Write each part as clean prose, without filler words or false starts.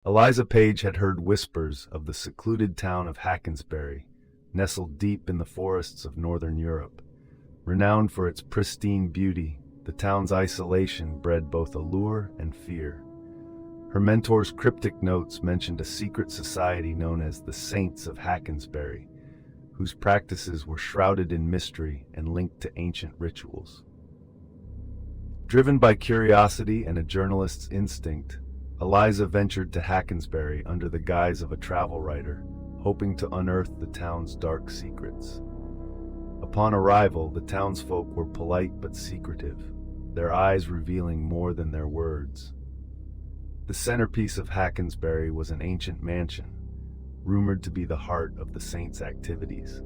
Eliza Paige had heard whispers of the secluded town of Hackinsberry, nestled deep in the forests of northern Europe. Renowned for its pristine beauty, the town's isolation bred both allure and fear. Her mentor's cryptic notes mentioned a secret society known as the Saints of Hackinsberry, whose practices were shrouded in mystery and linked to ancient rituals. Driven by curiosity and a journalist's instinct, Eliza ventured to Hackinsberry under the guise of a travel writer, hoping to unearth the town's dark secrets. Upon arrival, the townsfolk were polite but secretive, their eyes revealing more than their words. The centerpiece of Hackinsberry was an ancient mansion, rumored to be the heart of the Saints' activities.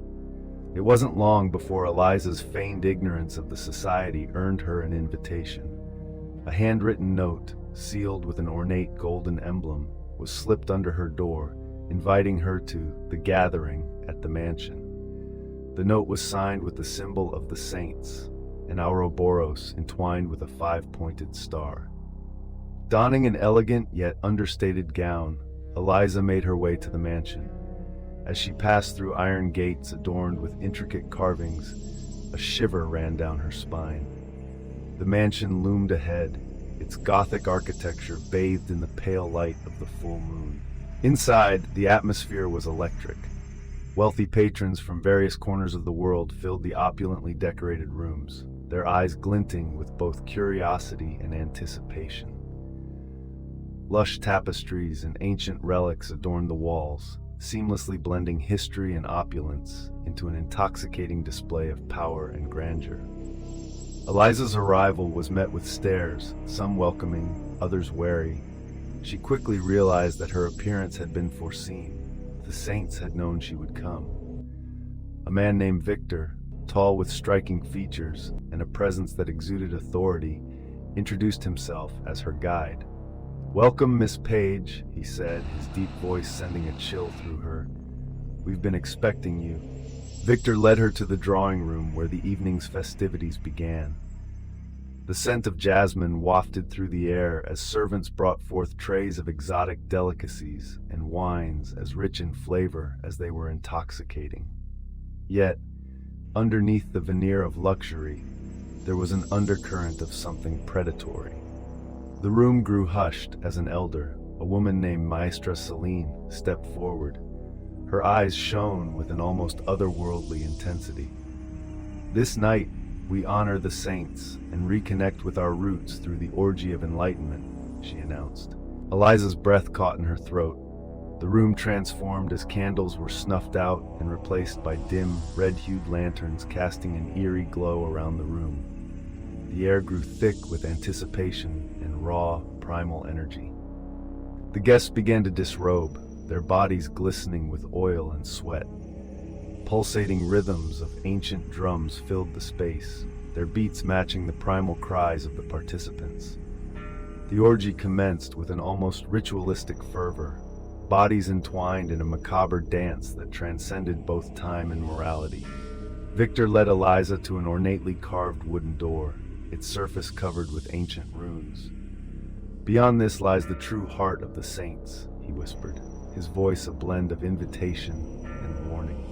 It wasn't long before Eliza's feigned ignorance of the society earned her an invitation. A handwritten note, sealed with an ornate golden emblem, was slipped under her door, inviting her to the gathering at the mansion. The note was signed with the symbol of the Saints, an Ouroboros entwined with a five-pointed star. Donning an elegant yet understated gown, Eliza made her way to the mansion. As she passed through iron gates adorned with intricate carvings, a shiver ran down her spine. The mansion loomed ahead, its Gothic architecture bathed in the pale light of the full moon. Inside, the atmosphere was electric. Wealthy patrons from various corners of the world filled the opulently decorated rooms, their eyes glinting with both curiosity and anticipation. Lush tapestries and ancient relics adorned the walls, seamlessly blending history and opulence into an intoxicating display of power and grandeur. Eliza's arrival was met with stares, some welcoming, others wary. She quickly realized that her appearance had been foreseen. The Saints had known she would come. A man named Victor, tall with striking features and a presence that exuded authority, introduced himself as her guide. "Welcome, Miss Paige," he said, his deep voice sending a chill through her. "We've been expecting you." Victor led her to the drawing room where the evening's festivities began. The scent of jasmine wafted through the air as servants brought forth trays of exotic delicacies and wines as rich in flavor as they were intoxicating. Yet, underneath the veneer of luxury, there was an undercurrent of something predatory. The room grew hushed as an elder, a woman named Maestra Celine, stepped forward. Her eyes shone with an almost otherworldly intensity. "This night, we honor the Saints and reconnect with our roots through the orgy of enlightenment," she announced. Eliza's breath caught in her throat. The room transformed as candles were snuffed out and replaced by dim, red-hued lanterns casting an eerie glow around the room. The air grew thick with anticipation and raw, primal energy. The guests began to disrobe, their bodies glistening with oil and sweat. Pulsating rhythms of ancient drums filled the space, their beats matching the primal cries of the participants. The orgy commenced with an almost ritualistic fervor, bodies entwined in a macabre dance that transcended both time and morality. Victor led Eliza to an ornately carved wooden door, its surface covered with ancient runes. "Beyond this lies the true heart of the Saints," he whispered, his voice a blend of invitation and warning.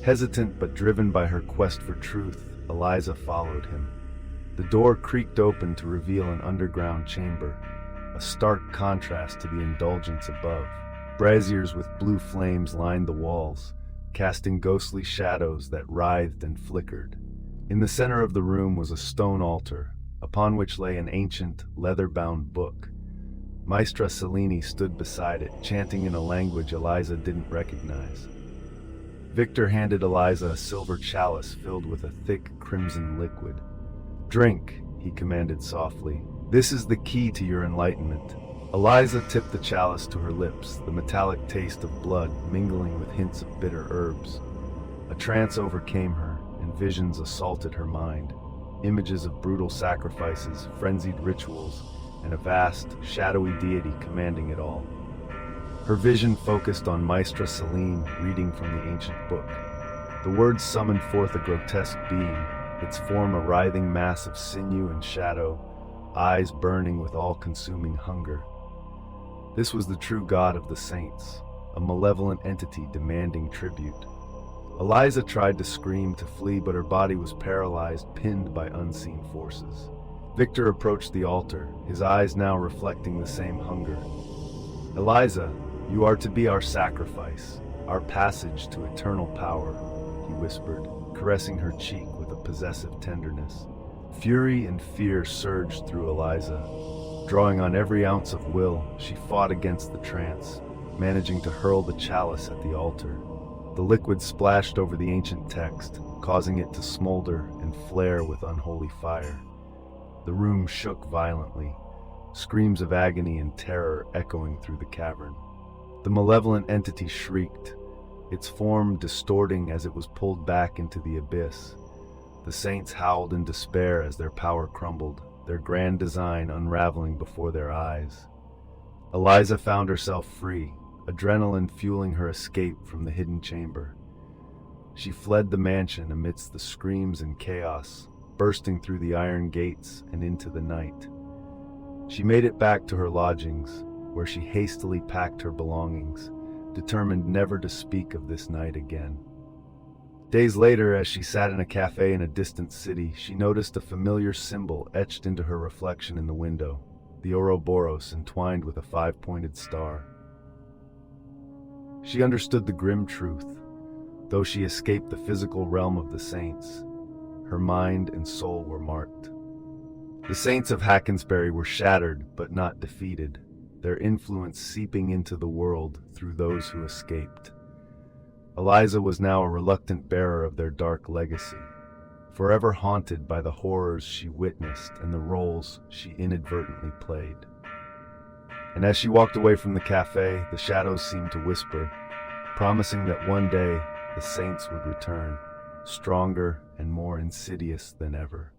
Hesitant but driven by her quest for truth, Eliza followed him. The door creaked open to reveal an underground chamber, a stark contrast to the indulgence above. Braziers with blue flames lined the walls, casting ghostly shadows that writhed and flickered. In the center of the room was a stone altar, upon which lay an ancient, leather-bound book. Maestra Celine stood beside it, chanting in a language Eliza didn't recognize. Victor handed Eliza a silver chalice filled with a thick, crimson liquid. "Drink," he commanded softly. "This is the key to your enlightenment." Eliza tipped the chalice to her lips, the metallic taste of blood mingling with hints of bitter herbs. A trance overcame her, and visions assaulted her mind. Images of brutal sacrifices, frenzied rituals, and a vast, shadowy deity commanding it all. Her vision focused on Maestra Celine reading from the ancient book. The words summoned forth a grotesque being, its form a writhing mass of sinew and shadow, eyes burning with all-consuming hunger. This was the true god of the saints, a malevolent entity demanding tribute. Eliza tried to scream to flee, but her body was paralyzed, pinned by unseen forces. Victor approached the altar, his eyes now reflecting the same hunger. "Eliza, you are to be our sacrifice, our passage to eternal power," he whispered, caressing her cheek with a possessive tenderness. Fury and fear surged through Eliza. Drawing on every ounce of will, she fought against the trance, managing to hurl the chalice at the altar. The liquid splashed over the ancient text, causing it to smolder and flare with unholy fire. The room shook violently, screams of agony and terror echoing through the cavern. The malevolent entity shrieked, its form distorting as it was pulled back into the abyss. The saints howled in despair as their power crumbled, their grand design unraveling before their eyes. Eliza found herself free, adrenaline fueling her escape from the hidden chamber. She fled the mansion amidst the screams and chaos, bursting through the iron gates and into the night. She made it back to her lodgings, where she hastily packed her belongings, determined never to speak of this night again. Days later, as she sat in a cafe in a distant city, she noticed a familiar symbol etched into her reflection in the window, the Ouroboros entwined with a 5-pointed star. She understood the grim truth. Though she escaped the physical realm of the saints, her mind and soul were marked. The Saints of Hackinsberry were shattered but not defeated, their influence seeping into the world through those who escaped. Eliza was now a reluctant bearer of their dark legacy, forever haunted by the horrors she witnessed and the roles she inadvertently played. And as she walked away from the cafe, the shadows seemed to whisper, promising that one day the saints would return, stronger and more insidious than ever.